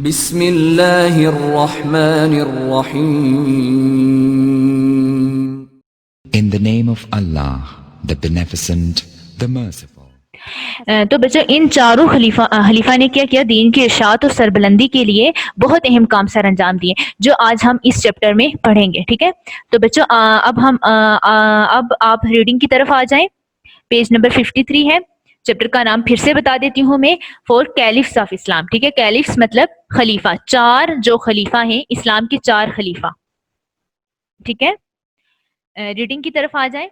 بسم اللہ الرحمن الرحیم. In the name of Allah, the Beneficent, the Merciful. تو بچوں ان چاروں خلیفہ نے کیا کیا؟ دین کی اشاعت اور سربلندی کے لیے بہت اہم کام سر انجام دیے، جو آج ہم اس چیپٹر میں پڑھیں گے. ٹھیک ہے، تو بچوں اب آپ ریڈنگ کی طرف آ جائیں. پیج نمبر 53 ہے. چیپٹر کا نام پھر سے بتا دیتی ہوں میں، فور کیلفس آف اسلام. ٹھیک ہے، کیلفس مطلب خلیفہ، چار جو خلیفہ ہیں اسلام کے، چار خلیفہ. ٹھیک ہے، ریڈنگ کی طرف آ جائیں.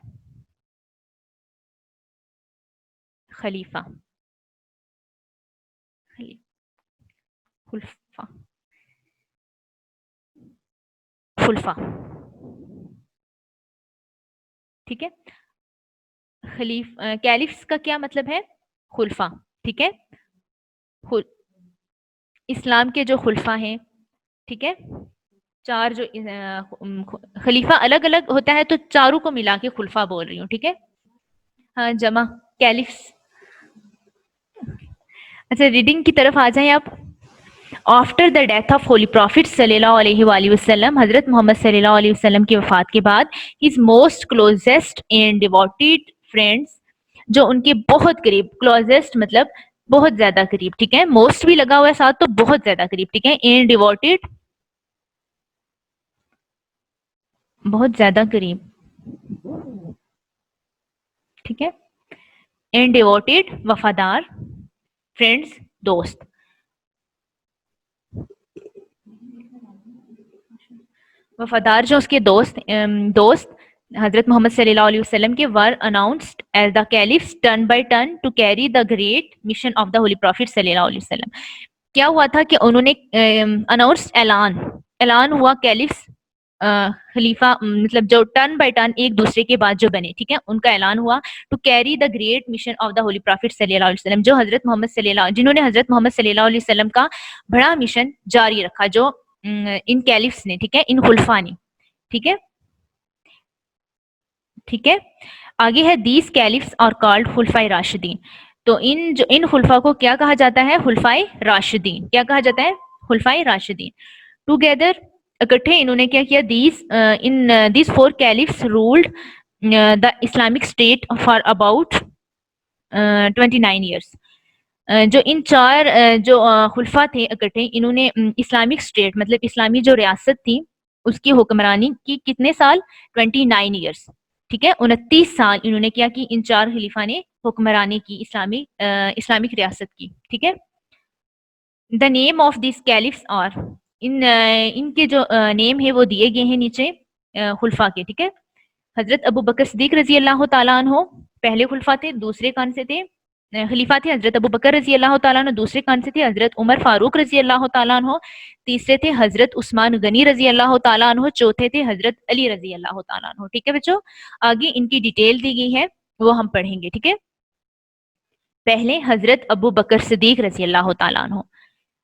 خلیفہ، خلفہ. ٹھیک ہے، کیلفس کا کیا مطلب ہے؟ خلفہ. ٹھیک ہے، اسلام کے جو خلفہ ہیں. ٹھیک ہے، چار جو خلیفہ الگ الگ ہوتا ہے تو چاروں کو ملا کے خلفہ بول رہی ہوں. ٹھیک ہے، ہاں جمع کیلفس. اچھا ریڈنگ کی طرف آ جائیں آپ. After the death of holy prophet صلی اللہ علیہ وآلہ وسلم، حضرت محمد صلی اللہ علیہ وسلم کی وفات کے بعد his most closest and devoted friends, جو ان کے بہت قریب، کلوزسٹ مطلب بہت زیادہ قریب. ٹھیک ہے، موسٹ بھی لگا ہوا ہے ساتھ تو بہت زیادہ قریب. ٹھیک ہے، اینڈ ڈیووٹیڈ بہت زیادہ قریب. ٹھیک ہے، اینڈ ڈیووٹیڈ وفادار، فرینڈس دوست. وفادار جو اس کے دوست حضرت محمد صلی اللہ علیہ وسلم کے were announced as the caliphs turn by turn to carry the great mission of the holy prophet صلی اللہ علیہ وسلم. کیا ہوا تھا کہ انہوں نے اناؤنس، اعلان ہوا کیلفس خلیفہ مطلب جو ٹرن بائی ٹرن ایک دوسرے کے بعد جو بنے. ٹھیک ہے، ان کا اعلان ہوا to carry the great mission of the holy prophet صلی اللہ علیہ وسلم، جو جنہوں نے حضرت محمد صلی اللہ علیہ وسلم کا بڑا مشن جاری رکھا، جو ان کیلفس نے. ٹھیک ہے، ان خلفاء نے. ٹھیک ہے، ٹھیک ہے، آگے ہے دیز کیلفس اور کالڈ خلفائے راشدین. تو ان خلفاء کو کیا کہا جاتا ہے؟ خلفائے راشدین. کیا کہا جاتا ہے؟ خلفائے راشدین. ٹوگیدر اکٹھے انہوں نے کیا کیا؟ These four caliphs ruled the Islamic state for about 29 years. جو ان چار جو خلفاء تھے اکٹھے، انہوں نے اسلامک اسٹیٹ مطلب اسلامی جو ریاست تھی اس کی حکمرانی کی کتنے سال؟ 29 ایئرس. ٹھیک ہے، 29 سال انہوں نے کیا کی؟ ان چار خلیفہ نے حکمرانی کی، اسلامک ریاست کی. ٹھیک ہے، دا نیم آف دیز کیلفس اور ان کے جو نیم ہے وہ دیے گئے ہیں نیچے خلفاء کے. ٹھیک ہے، حضرت ابو بکر صدیق رضی اللہ تعالیٰ عنہ پہلے خلفاء تھے. دوسرے کون سے تھے؟ خلیفہ تھے حضرت ابو بکر رضی اللہ تعالیٰ عنہ. دوسرے کون سے تھے؟ حضرت عمر فاروق رضی اللہ تعالیٰ عنہ. تیسرے تھے حضرت عثمان غنی رضی اللہ تعالیٰ عنہ. چوتھے تھے حضرت علی رضی اللہ تعالیٰ عنہ. ٹھیک ہے بچوں، آگے ان کی ڈیٹیل دی گئی ہے وہ ہم پڑھیں گے. ٹھیک ہے، پہلے حضرت ابو بکر صدیق رضی اللہ تعالیٰ عنہ.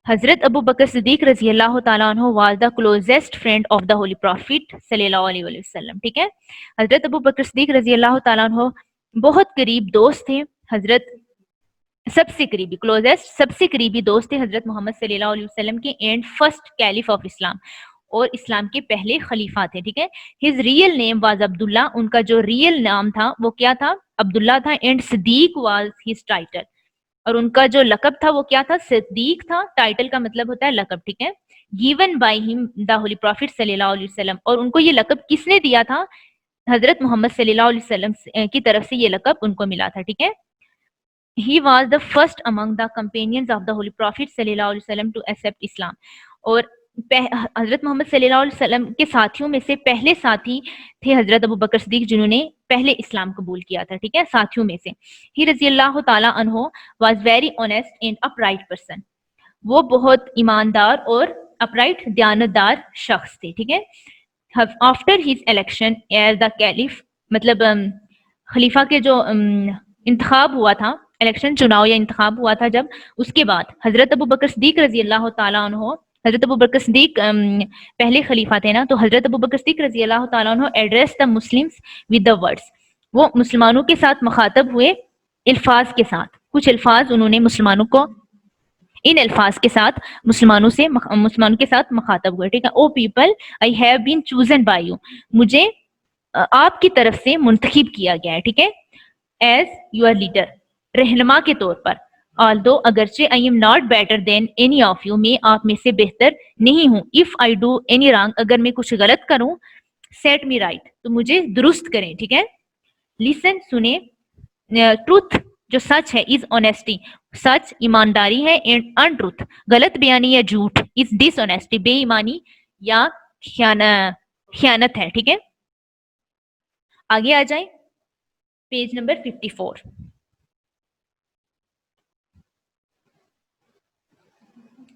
حضرت ابو بکر صدیق رضی اللہ تعالیٰ عنہ was the closest friend of the holy prophet صلی اللہ علیہ وسلم. ٹھیک ہے، حضرت ابو بکر صدیق رضی اللہ تعالیٰ عنہ بہت قریب دوست تھے. حضرت سب سے قریبی، کلوزسٹ سب سے قریبی دوست تھے حضرت محمد صلی اللہ علیہ وسلم کے، اینڈ فرسٹ کیلف آف اسلام، اور اسلام کے پہلے خلیفہ تھے. ٹھیک ہے، ہز ریئل نیم واز عبداللہ. ان کا جو ریئل نام تھا وہ کیا تھا؟ عبداللہ تھا. And Siddiq was his title, اور ان کا جو لقب تھا وہ کیا تھا؟ صدیق تھا. ٹائٹل کا مطلب ہوتا ہے لقب. ٹھیک ہے، گیون بائی ہم دا ہولی پروفٹ صلی اللہ علیہ وسلم. اور ان کو یہ لقب کس نے دیا تھا؟ حضرت محمد صلی اللہ علیہ وسلم کی طرف سے یہ لقب ان کو ملا تھا. ٹھیک ہے، he was the first among the companions of the holy prophet صلی اللہ علیہ وسلم to accept اسلام. اور حضرت محمد صلی اللہ علیہ وسلم کے ساتھیوں میں سے پہلے ساتھی تھے حضرت ابو بکر صدیق، جنہوں نے پہلے اسلام قبول کیا تھا. ٹھیک ہے، ساتھیوں میں سے. ہی رضی اللہ تعالیٰ عنہ was very honest and upright person. وہ بہت ایماندار اور اپرائٹ دیانتدار شخص تھے. ٹھیک ہے، after his election as the caliph مطلب خلیفہ کے جو انتخاب ہوا تھا، الیکشن چناؤ یا انتخاب ہوا تھا جب، اس کے بعد حضرت ابو بکر صدیق رضی اللہ تعالیٰ عنہ، حضرت ابو بکر صدیق پہلے خلیفہ تھے نا، تو حضرت ابو بکر صدیق رضی اللہ تعالیٰ عنہ address the Muslims with the words. وہ مسلمانوں کے ساتھ مخاطب ہوئے الفاظ کے ساتھ. کچھ الفاظ انہوں نے مسلمانوں کو ان الفاظ کے ساتھ مسلمانوں کے ساتھ مخاطب ہوئے. ٹھیک ہے. O people I have been chosen by you, مجھے آپ کی طرف سے منتخب کیا گیا ہے. ٹھیک ہے. ایز یور لیڈر, رہنما کے طور پر. although اگرچہ I am not better than any of you, میں آپ میں سے بہتر نہیں ہوں. if I do any wrong, اگر میں کچھ غلط کروں, set me right, تو مجھے درست کریں. ٹھیک ہے. listen, سنیں. truth, جو سچ ہے, is honesty, سچ ایمانداری ہے. and untruth, غلط بیانی یا جھوٹ, is dishonesty, بے ایمانی یا خیانت ہے. ٹھیک ہے. آگے آ جائیں, پیج نمبر 54.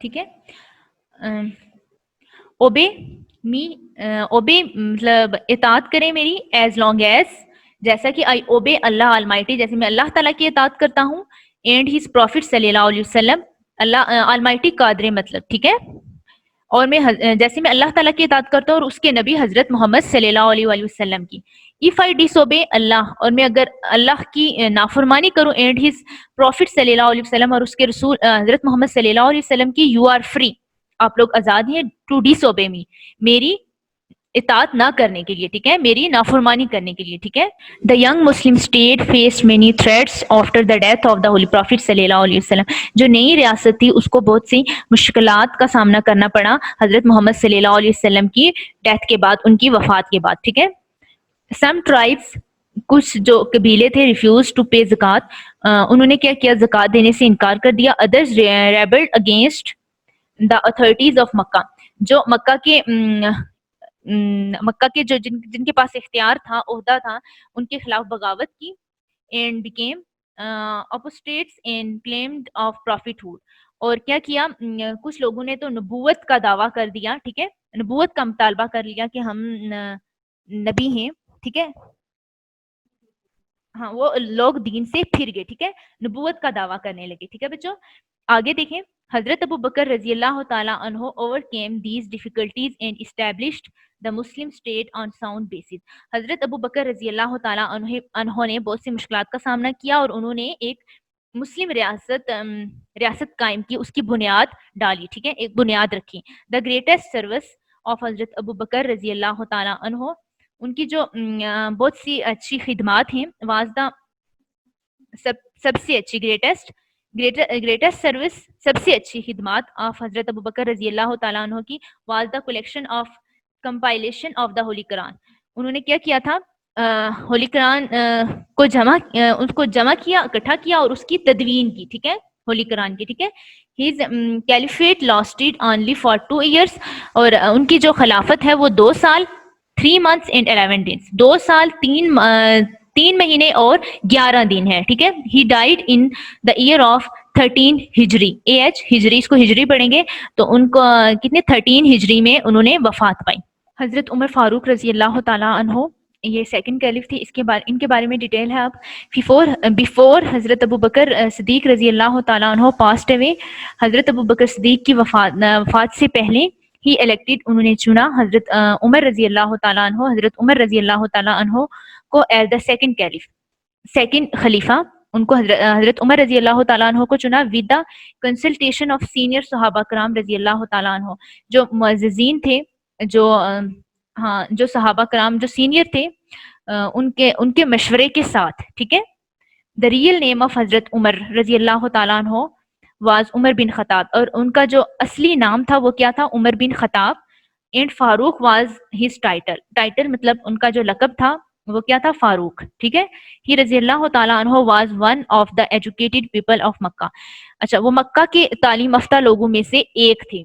ٹھیک ہے. اوبے می, اوبے مطلب اطاعت کریں میری, ایز لانگ ایز, جیسا کہ آئی اوبے اللہ آلمائٹی, جیسے میں اللہ تعالیٰ کی اطاعت کرتا ہوں. اینڈ ہز پروفٹ صلی اللہ علیہ وسلم, اللہ آلمائٹی قادر مطلب. ٹھیک ہے. اور میں جیسے میں اللہ تعالیٰ کی اطاعت کرتا ہوں اور اس کے نبی حضرت محمد صلی اللہ علیہ وسلم کی. if I disobey اللہ, اور میں اگر اللہ کی نافرمانی کروں, اینڈ ہز پروفٹ صلی اللہ علیہ وسلم, اور اس کے رسول حضرت محمد صلی اللہ علیہ وسلم کی, you are free, آپ لوگ آزاد ہیں, to disobey me, میری اطاعت نہ کرنے کے لیے. ٹھیک ہے. میری نافرمانی کرنے کے لیے. ٹھیک ہے. the young Muslim state faced many threats after the death of the holy prophet صلی اللہ علیہ وسلم, جو نئی ریاست تھی اس کو بہت سی مشکلات کا سامنا کرنا پڑا حضرت محمد صلی اللہ علیہ وسلم کی ڈیتھ کے بعد, ان کی وفات کے بعد. ٹھیک ہے. some tribes, کچھ جو قبیلے تھے, refused to pay زکوٰۃ, انہوں نے کیا کیا, زکوٰۃ دینے سے انکار کر دیا. others rebelled against the authorities of مکہ, جو مکہ کے جو جن کے پاس اختیار تھا, عہدہ تھا, ان کے خلاف بغاوت کی. and became apostates and claimed of prophethood, اور کیا کیا, کچھ لوگوں نے تو نبوت کا دعویٰ کر دیا. ٹھیک ہے. نبوت کا مطالبہ کر لیا کہ ہم نبی ہیں. ٹھیک ہے. ہاں, وہ لوگ دین سے پھر گئے. ٹھیک ہے. نبوت کا دعویٰ کرنے لگے. ٹھیک ہے بچوں. آگے دیکھیں. حضرت ابو بکر رضی اللہ تعالیٰ عنہ overcame these difficulties and established the Muslim state on sound basis. حضرت ابو بکر رضی اللہ تعالیٰ عنہ نے بہت سی مشکلات کا سامنا کیا اور انہوں نے ایک مسلم ریاست قائم کی, اس کی بنیاد ڈالی. ٹھیک ہے. ایک بنیاد رکھی. the greatest service of حضرت ابو بکر رضی اللہ تعالیٰ عنہ, ان کی جو بہت سی اچھی خدمات ہیں, واسدہ سب سے اچھی گریٹسٹ سروس, سب سے اچھی خدمات آف حضرت ابو بکر رضی اللہ تعالیٰ عنہ کی, was the collection of compilation of the holy Quran. انہوں نے کیا کیا تھا, ہولی قرآن کو جمع کیا, اکٹھا کیا اور اس کی تدوین کی. ٹھیک ہے. ہولی قرآن کی. ٹھیک ہے. his caliphate lasted only for 2 years, اور ان کی جو خلافت ہے وہ 2 سال 3 months and 11 days, 2 سال 3 مہینے اور 11 دن ہے. ٹھیک ہے. he died in the year of 13 ہجری, ہجری, اس کو ہجری پڑھیں گے تو ان کو کتنے 13 ہجری میں انہوں نے وفات پائی. حضرت عمر فاروق رضی اللہ تعالیٰ عنہ, یہ سیکنڈ کیلف تھی, ان کے بارے میں ڈیٹیل ہے. اب بیفور حضرت ابو بکر صدیق رضی اللہ تعالیٰ عنہ پاسڈ اوے, حضرت ابو بکر صدیق کی وفات سے پہلے ہی الیکٹڈ, انہوں نے چنا حضرت عمر رضی اللہ تعالیٰ عنہ, حضرت عمر رضی اللہ تعالیٰ عنہ کو as the second caliph, second خلیفہ, ان کو حضرت عمر رضی اللہ تعالیٰ عنہ کو چنا with the consultation of senior صحابہ کرام رضی اللہ تعالیٰ عنہ, جو معززین تھے, جو صحابہ کرام جو سینئر تھے, ان کے مشورے کے ساتھ. ٹھیک ہے. دا ریئل نیم آف حضرت عمر رضی اللہ تعالیٰ عنہ واز عمر بن خطاب, اور ان کا جو اصلی نام تھا وہ کیا تھا, عمر بن خطاب. And Farooq was his title مطلب ان کا جو لقب تھا وہ کیا تھا, فاروق. ٹھیک ہے. ہی رضی اللہ تعالیٰ عنہ was one of the educated people of Mecca. اچھا, وہ مکہ کے تعلیم یافتہ لوگوں میں سے ایک تھے.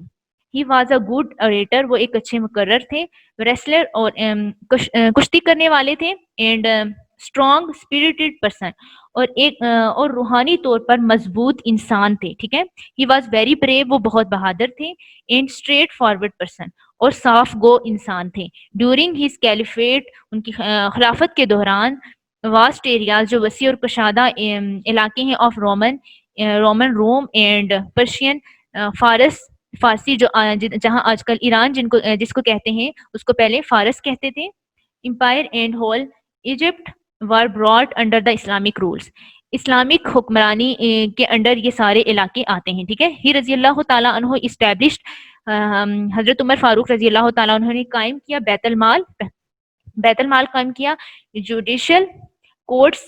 He was a good orator, وہ ایک اچھے مقرر تھے. ریسلر, اور کشتی کرنے والے تھے. اینڈ اسٹرانگ اسپرٹڈ پرسن, اور روحانی طور پر مضبوط انسان تھے. ٹھیک ہے. ہی واز ویری بریو, وہ بہت بہادر تھے. اینڈ اسٹریٹ فارورڈ پرسن, اور صاف گو انسان تھے. ڈیورنگ ہز کیلیفیٹ, ان کی خلافت کے دوران, واسٹ ایریاز, جو وسیع اور کشادہ علاقے ہیں, آف روم اینڈ پرشین, فارسی, جہاں آج کل ایران جس کو کہتے ہیں, اس کو پہلے فارس کہتے تھے. Empire and whole Egypt were brought under the Islamic rules. Islamic حکمرانی کے انڈر یہ سارے علاقے آتے ہیں. ٹھیک ہے. ہی رضی اللہ تعالیٰ عنہ اسٹیبلشڈ, حضرت عمر فاروق رضی اللہ تعالیٰ عنہ نے قائم کیا بیت المال قائم کیا, judicial courts,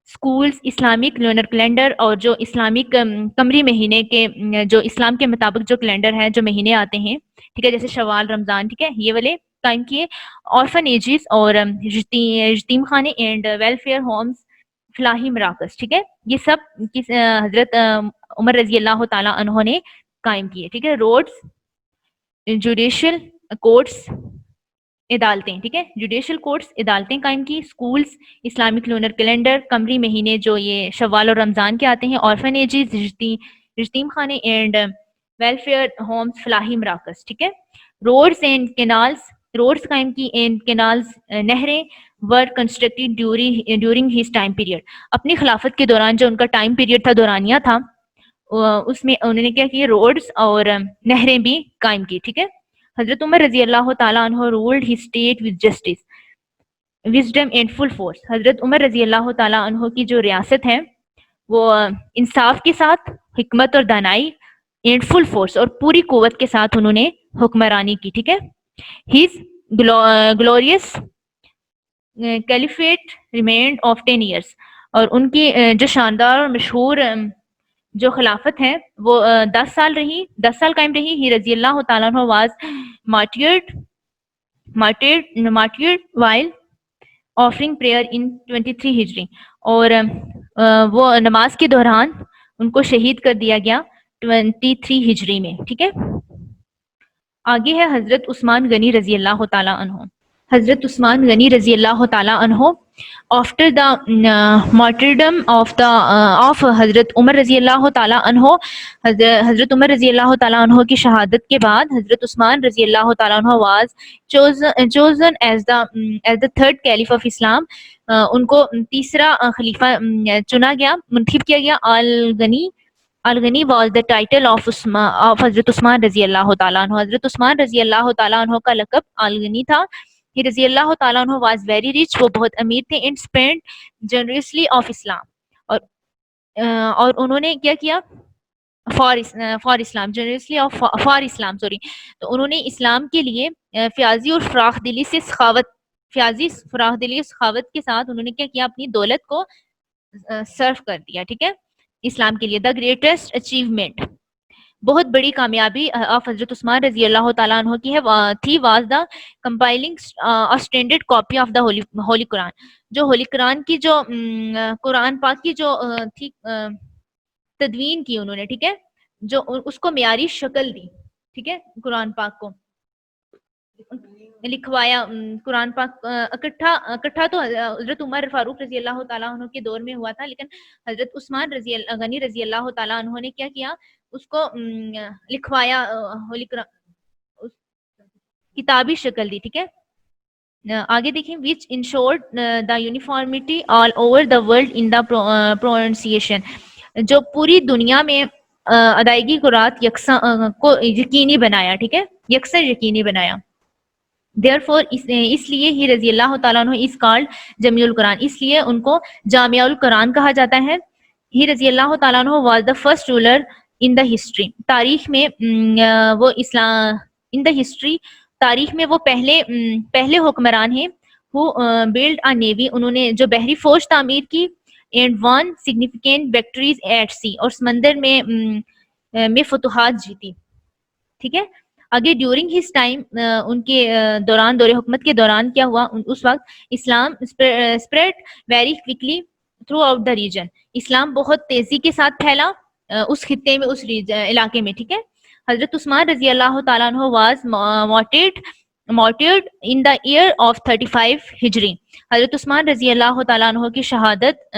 schools, Islamic lunar calendar, اور جو اسلامک قمری مہینے کے جو اسلام کے مطابق جو کیلنڈر ہیں جو مہینے آتے ہیں, ٹھیک ہے, جیسے شوال, رمضان, ٹھیک ہے, یہ والے قائم کیے. آرفن ایجز اور یتیم خانے اینڈ ویلفیئر ہومز, فلاحی مراکز, ٹھیک ہے, یہ سب حضرت عمر رضی اللہ تعالیٰ عنہ نے قائم کیے. ٹھیک ہے. روڈز, جوڈیشل کورٹس, عدالتیں, ٹھیک ہے, جوڈیشل کورٹس, عدالتیں قائم کی. اسکولز, اسلامک لونر کیلنڈر, قمری مہینے جو یہ شوال اور رمضان کے آتے ہیں. آرفن ایجز, یتیم خانے اینڈ ویلفیئر ہومز, فلاحی مراکز, ٹھیک ہے. روڈز اینڈ کینالز, روڈز قائم کی اینڈ کینالز, نہریں were constructed during his time period. اپنی خلافت کے دوران جو ان کا ٹائم پیریڈ تھا, دورانیہ تھا, اس میں انہوں نے کیا کیا, روڈز اور نہریں بھی قائم کی. ٹھیک ہے. حضرت عمر رضی اللہ تعالیٰ عنہ ruled his state with justice, wisdom and full force. حضرت عمر رضی اللہ تعالیٰ عنہ کی جو ریاست ہے وہ انصاف کے ساتھ, حکمت اور دانائی, اینڈ فل فورس, اور پوری قوت کے ساتھ انہوں نے حکمرانی کی. ٹھیک ہے. His glorious caliphate remained of 10 years, اور ان کی جو شاندار اور مشہور جو خلافت ہے وہ 10 سال رہی, 10 سال قائم رہی. ہی رضی اللہ تعالیٰ عنہ was martyred while offering prayer in 23 ہجری, اور وہ نماز کے دوران ان کو شہید کر دیا گیا 23 ہجری میں. ٹھیک ہے. آگے ہے حضرت عثمان غنی رضی اللہ تعالیٰ عنہ. حضرت عثمان غنی رضی اللہ تعالیٰ عنہ آفٹر دا martyrdom آف حضرت عمر رضی اللہ تعالیٰ عنہ, حضرت عمر رضی اللہ تعالیٰ عنہ کی شہادت کے بعد حضرت عثمان رضی اللہ تعالیٰ عنہ was chosen as the third caliph of Islam. ان کو تیسرا خلیفہ چنا گیا, منتخب کیا گیا. الغنی was the title of حضرت عثمان رضی اللہ تعالیٰ عنہ. حضرت عثمان رضی اللہ تعالیٰ عنہ کا لقب الغنی تھا. ہی رضی اللہ تعالیٰ عنہ was very rich, وہ بہت امیر تھے. and spent generously of Islam, اور انہوں نے کیا کیا, for Islam, generously for Islam, sorry, تو انہوں نے اسلام کے لیے فیاضی اور فراخ دلی سے سخاوت کے ساتھ انہوں نے کیا کیا, اپنی دولت کو صرف کر دیا. ٹھیک ہے. اسلام کے لیے دا گریٹسٹ اچیومنٹ, بہت بڑی کامیابی آف حضرت عثمان رضی اللہ تعالیٰ عنہ کی تھی, was the compiling standard copy of the holy Quran. جو ہولی قرآن کی جو قرآن پاک کی جو تھی تدوین کی انہوں نے, ٹھیک ہے, جو اس کو معیاری شکل دی. ٹھیک ہے. قرآن پاک کو لکھوایا, قرآن پاک اکٹھا تو حضرت عمر فاروق رضی اللہ تعالیٰ عنہ کے دور میں ہوا تھا, لیکن حضرت عثمان غنی رضی اللہ تعالیٰ عنہ نے کیا کیا, اس کو لکھوایا, کتابی شکل دی. ٹھیک ہے. آگے دیکھیں, which ensured the uniformity all over the world in the pronunciation, جو پوری دنیا میں ادائیگی کو رات یکساں کو یقینی بنایا. ٹھیک ہے. یکساں یقینی بنایا. Therefore, اس لیے ہی رضی اللہ تعالیٰ عنہ is called جامع القرآن, اس لیے ان کو جامع القرآن کہا جاتا ہے. ہی رضی اللہ تعالیٰ عنہ was the first ruler in the history, تاریخ میں وہ اسلام in the history, تاریخ میں وہ پہلے حکمران ہیں. who built a navy, انہوں نے جو بحری فوج تعمیر کی. and won significant victories at sea, اور سمندر میں فتوحات جیتی. ٹھیک ہے. آگے ڈیورنگ ہز ٹائم, ان کے دوران, دور حکومت کے دوران کیا ہوا, اس وقت اسلام spread very quickly throughout the region, اسلام بہت تیزی کے ساتھ پھیلا اس خطے میں, اس علاقے میں. ٹھیک ہے. حضرت عثمان رضی اللہ تعالیٰ عنہ was martyred in the year of 35 ہجری. حضرت عثمان رضی اللہ تعالیٰ عنہ کی شہادت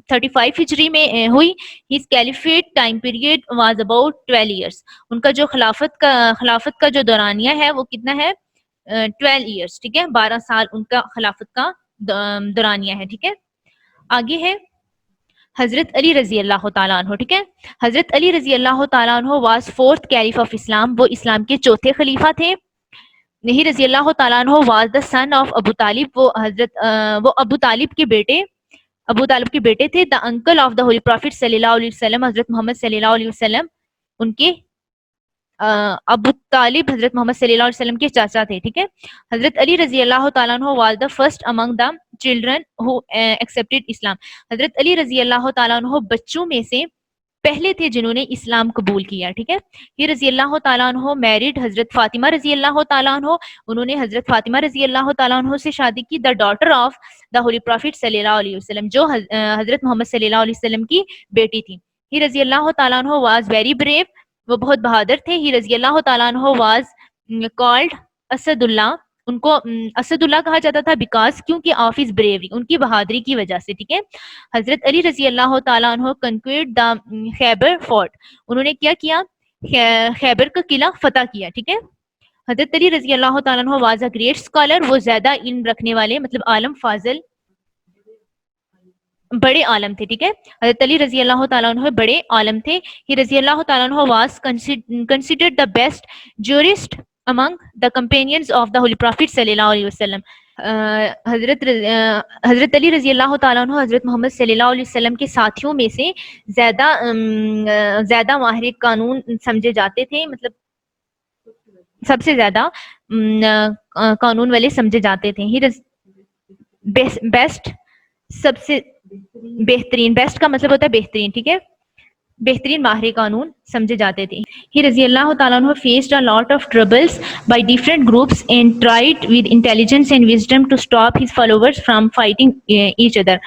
35 ہجری میں ہوئی. his caliphate time period was about 12 years, ان کا جو خلافت کا جو دورانیہ ہے وہ کتنا ہے, 12 years. ٹھیک ہے. 12 سال ان کا خلافت کا دورانیہ ہے. ٹھیک ہے. آگے ہے حضرت علی رضی اللہ تعالیٰ عنہ. ٹھیک ہے. حضرت علی رضی اللہ تعالیٰ عنہ was 4th caliph of Islam, وہ اسلام کے چوتھے خلیفہ تھے. نہیں رضی اللہ تعالیٰ عنہ واز دا سن آف ابو طالب, وہ ابو طالب کے بیٹے ابو طالب کے بیٹے تھے. The uncle of the holy prophet صلی اللہ علیہ وسلم, حضرت محمد صلی اللہ علیہ وسلم ان کے ابو طالب حضرت محمد صلی اللہ علیہ وسلم کے چاچا تھے. ٹھیک ہے. حضرت علی رضی اللہ تعالیٰ عنہ was the first among the children who accepted Islam. حضرت علی رضی اللہ تعالیٰ عنہ بچوں میں سے پہلے تھے جنہوں نے اسلام قبول کیا. ٹھیک ہے. یہ رضی اللہ تعالیٰ عنہ میرڈ حضرت فاطمہ رضی اللہ تعالیٰ عنہ, انہوں نے حضرت فاطمہ رضی اللہ تعالیٰ عنہ سے شادی کی. The daughter of the holy prophet صلی اللہ علیہ وسلم, جو حضرت محمد صلی اللہ علیہ وسلم کی بیٹی تھی. یہ رضی اللہ تعالیٰ عنہ واز ویری بریو, وہ بہت بہادر تھے. ہی رضی اللہ تعالیٰ عنہ واز کالڈ اسد اللہ, ان کو اسد اللہ کہا جاتا تھا بیکاز کیونکہ آف ہز بریوری, ان کی بہادری کی وجہ سے. ٹھیک ہے. حضرت علی رضی اللہ تعالیٰ عنہ کنکوئرڈ دا خیبر فورٹ, انہوں نے کیا کیا, خیبر کا قلعہ فتح کیا. ٹھیک ہے. حضرت علی رضی اللہ تعالیٰ عنہ واز اے گریٹ اسکالر, وہ زیادہ علم رکھنے والے مطلب عالم فاضل بڑے عالم تھے. ٹھیک ہے. حضرت علی رضی اللہ تعالیٰ عنہ بڑے عالم تھے. ہی رضی اللہ تعالیٰ عنہ was considered the best jurist among the companions of the holy prophet صلی اللہ علیہ وسلم. حضرت علی رضی اللہ تعالیٰ عنہ حضرت محمد صلی اللہ علیہ وسلم کے ساتھیوں میں سے زیادہ ماہر قانون سمجھے جاتے تھے, مطلب سب سے زیادہ قانون والے سمجھے جاتے تھے. ہی بیسٹ, سب سے بہترین, بیسٹ کا مطلب ہوتا ہے بہترین. ٹھیک ہے. بہترین ماہر قانون سمجھے جاتے تھے. ہی رضی اللہ تعالیٰ عنہ faced a lot of troubles by different groups and tried with intelligence and wisdom to stop his followers from fighting each other.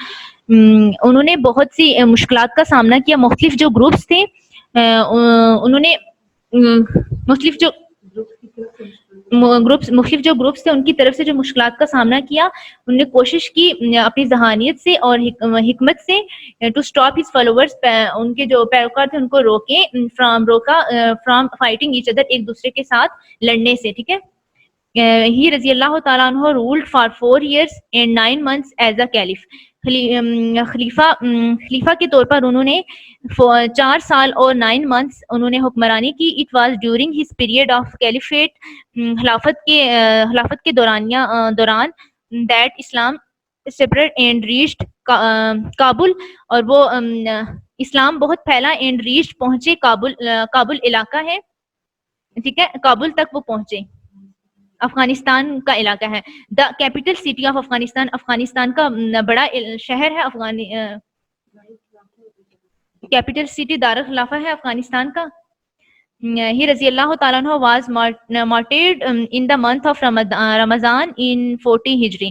انہوں نے بہت سی مشکلات کا سامنا کیا. مختلف جو گروپس تھے انہوں نے مختلف جو گروپس تھے ان کی طرف سے جو مشکلات کا سامنا کیا, انہوں نے کوشش کی اپنی ذہانیت سے اور حکمت سے ٹو اسٹاپ ہز فالوورس, ان کے جو پیروکار تھے ان کو فرام فائٹنگ ایچ ادر, ایک دوسرے کے ساتھ لڑنے سے. ٹھیک ہے. ہی رضی اللہ تعالیٰ عنہ ruled for 4 years and 9 months as a caliph. خلیفہ کے طور پر انہوں نے 4 سال اور 9 months انہوں نے حکمرانی کی. It was during his period of caliphate, خلافت کے دوران that Islam separate and reached Kabul, اور وہ اسلام بہت پھیلا اینڈ ریچڈ پہنچے, کابل علاقہ ہے. ٹھیک ہے. کابل تک وہ پہنچے, افغانستان کا علاقہ ہے. The capital city of Afghanistan, Afghanistan کا بڑا شہر ہے. کیپٹل سٹی دارالخلافہ ہے افغانستان کا. ہی رضی اللہ تعالیٰ عنہ was martyred in the month of Ramadan in 40 ہجری,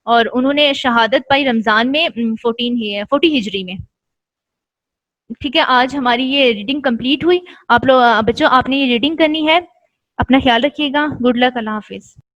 اور انہوں نے شہادت پائی رمضان میں 40 ہجری میں. ٹھیک ہے. آج ہماری یہ ریڈنگ کمپلیٹ ہوئی. آپ لوگ بچوں, آپ نے یہ ریڈنگ کرنی ہے. اپنا خیال رکھیے گا. Good luck. اللہ حافظ.